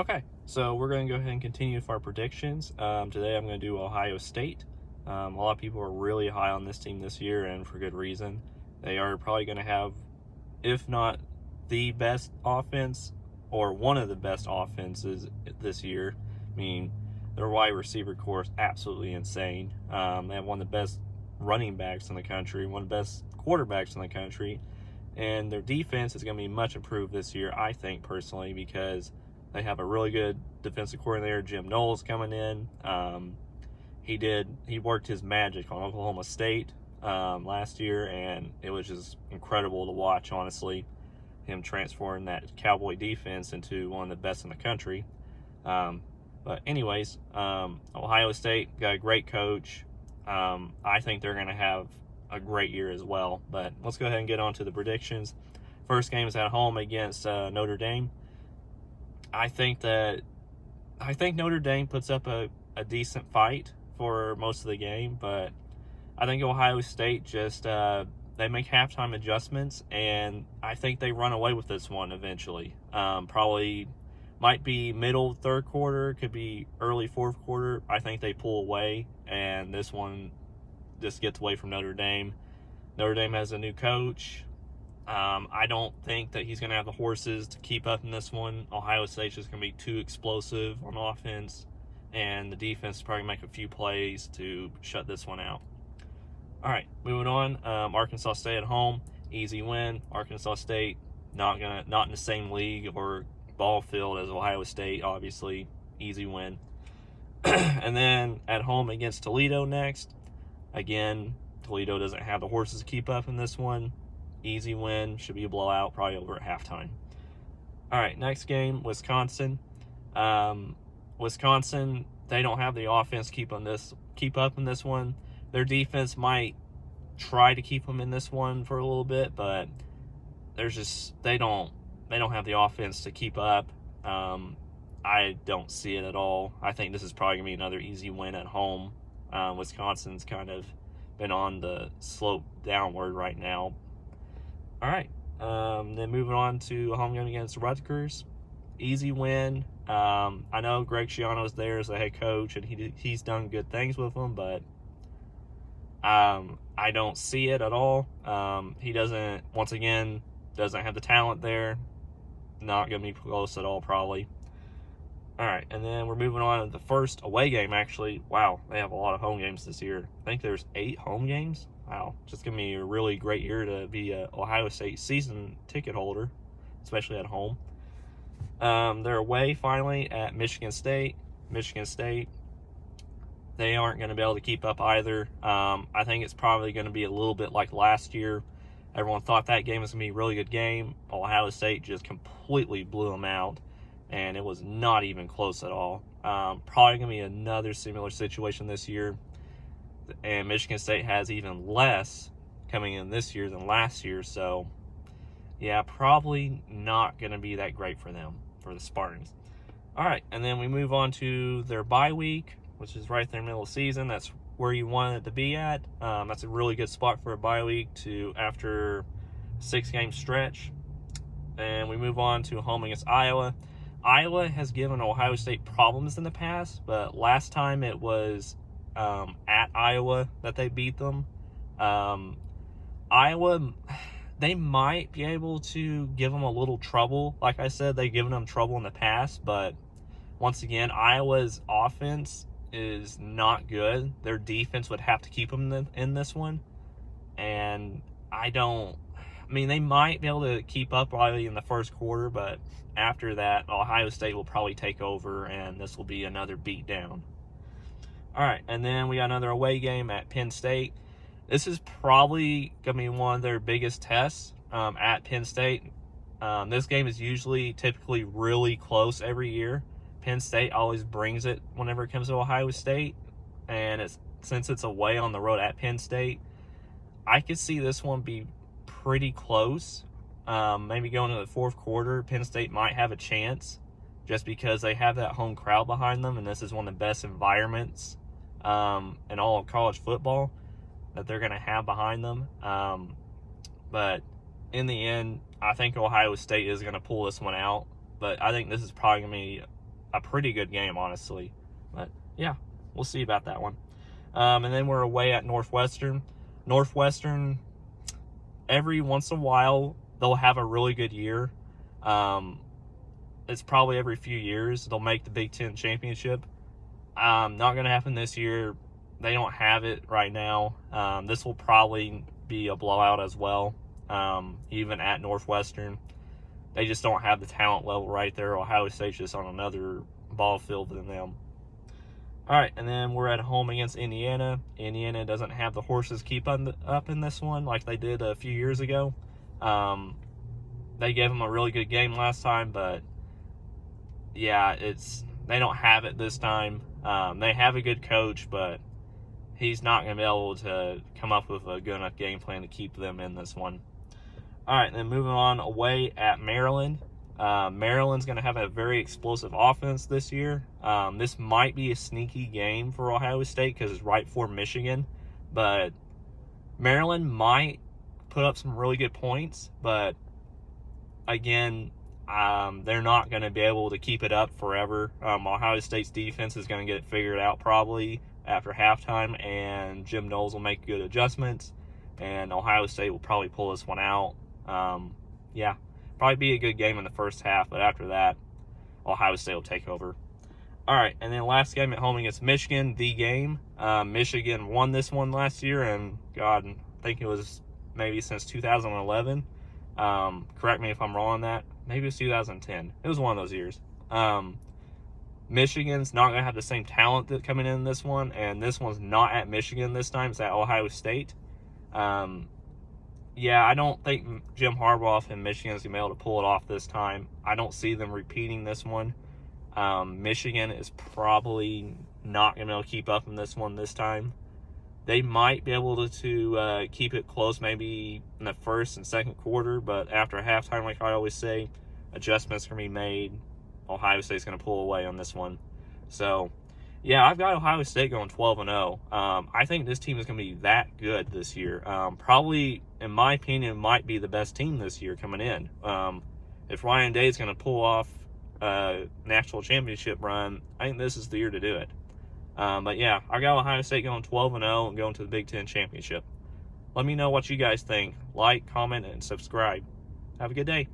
Okay, so we're going to go ahead and continue with our predictions. Today I'm going to do Ohio State. A lot of people are really high on this team this year, and for good reason. They are probably going to have, if not the best offense, or one of the best offenses this year. I mean, their wide receiver core is absolutely insane. They have one of the best running backs in the country, one of the best quarterbacks in the country, and their defense is going to be much improved this year, I think, personally, because they have a really good defensive coordinator, Jim Knowles, coming in. He worked his magic on Oklahoma State last year, and it was just incredible to watch, honestly, him transforming that Cowboy defense into one of the best in the country. But anyways, Ohio State got a great coach. I think they're going to have a great year as well. But let's go ahead and get on to the predictions. First game is at home against Notre Dame. I think Notre Dame puts up a decent fight for most of the game, but I think Ohio State just they make halftime adjustments, and I think they run away with this one eventually. Probably might be middle third quarter, could be early fourth quarter. I think they pull away, and this one just gets away from Notre Dame. Notre Dame has a new coach. I don't think that he's going to have the horses to keep up in this one. Ohio State's just going to be too explosive on offense, and the defense is probably going to make a few plays to shut this one out. All right, moving on. Arkansas State at home, easy win. Arkansas State not in the same league or ball field as Ohio State, obviously, easy win. And then at home against Toledo next. Again, Toledo doesn't have the horses to keep up in this one. Easy win, should be a blowout, probably over at halftime. All right, next game, Wisconsin. Wisconsin, they don't have the offense to keep up in this one. Their defense might try to keep them in this one for a little bit, but they don't have the offense to keep up. I don't see it at all. I think this is probably gonna be another easy win at home. Wisconsin's kind of been on the slope downward right now. All right, then moving on to a home game against Rutgers. Easy win. I know Greg Schiano's there as the head coach, and he's done good things with them, but I don't see it at all. He doesn't have the talent there. Not going to be close at all, probably. All right, and then we're moving on to the first away game, actually. Wow, they have a lot of home games this year. I think there's 8 home games. Wow, it's just going to be a really great year to be an Ohio State season ticket holder, especially at home. They're away, finally, at Michigan State. Michigan State, they aren't going to be able to keep up either. I think it's probably going to be a little bit like last year. Everyone thought that game was going to be a really good game. Ohio State just completely blew them out, and it was not even close at all. Probably going to be another similar situation this year, and Michigan State has even less coming in this year than last year, so yeah, probably not going to be that great for them, for the Spartans. All right, and then we move on to their bye week, which is right there in the middle of the season. That's where you want it to be at. That's a really good spot for a bye week after a 6-game stretch. And we move on to home against Iowa. Iowa has given Ohio State problems in the past, but last time it was at Iowa that they beat them. Iowa, they might be able to give them a little trouble. Like I said, they've given them trouble in the past, but once again, Iowa's offense is not good. Their defense would have to keep them in this one, and they might be able to keep up probably in the first quarter, but after that, Ohio State will probably take over, and this will be another beatdown. All right, and then we got another away game at Penn State. This is probably going to be one of their biggest tests at Penn State. This game is typically really close every year. Penn State always brings it whenever it comes to Ohio State, and since it's away on the road at Penn State, I could see this one be pretty close. Maybe going to the fourth quarter, Penn State might have a chance just because they have that home crowd behind them, and this is one of the best environments in all of college football that they're going to have behind them. But in the end, I think Ohio State is going to pull this one out. But I think this is probably going to be a pretty good game, honestly. But yeah, we'll see about that one. And then we're away at Northwestern. Northwestern, every once in a while, they'll have a really good year. It's probably every few years they'll make the Big Ten championship. Not going to happen this year. They don't have it right now. This will probably be a blowout as well, even at Northwestern. They just don't have the talent level right there. Ohio State's just on another ball field than them. All right, and then we're at home against Indiana. Indiana doesn't have the horses keep up in this one like they did a few years ago. They gave them a really good game last time, but yeah, they don't have it this time. They have a good coach, but he's not going to be able to come up with a good enough game plan to keep them in this one. All right, then moving on away at Maryland. Maryland's going to have a very explosive offense this year. This might be a sneaky game for Ohio State because it's right for Michigan, but Maryland might put up some really good points, but again, they're not going to be able to keep it up forever. Ohio State's defense is going to get it figured out probably after halftime, and Jim Knowles will make good adjustments, and Ohio State will probably pull this one out. Yeah, probably be a good game in the first half, but after that, Ohio State will take over. All right, and then last game at home against Michigan, the game. Michigan won this one last year, and God, I think it was maybe since 2011. Correct me if I'm wrong on that. Maybe it was 2010. It was one of those years. Michigan's not going to have the same talent that coming in this one, and this one's not at Michigan this time. It's at Ohio State. Yeah, I don't think Jim Harbaugh and Michigan is going to be able to pull it off this time. I don't see them repeating this one. Michigan is probably not going to be able to keep up in this one this time. They might be able to keep it close maybe in the first and second quarter, but after halftime, like I always say, adjustments are going to be made. Ohio State's going to pull away on this one. So, yeah, I've got Ohio State going 12-0. I think this team is going to be that good this year. Probably, in my opinion, might be the best team this year coming in. If Ryan Day is going to pull off a national championship run, I think this is the year to do it. But yeah, I got Ohio State going 12-0 and going to the Big Ten championship. Let me know what you guys think. Like, comment, and subscribe. Have a good day.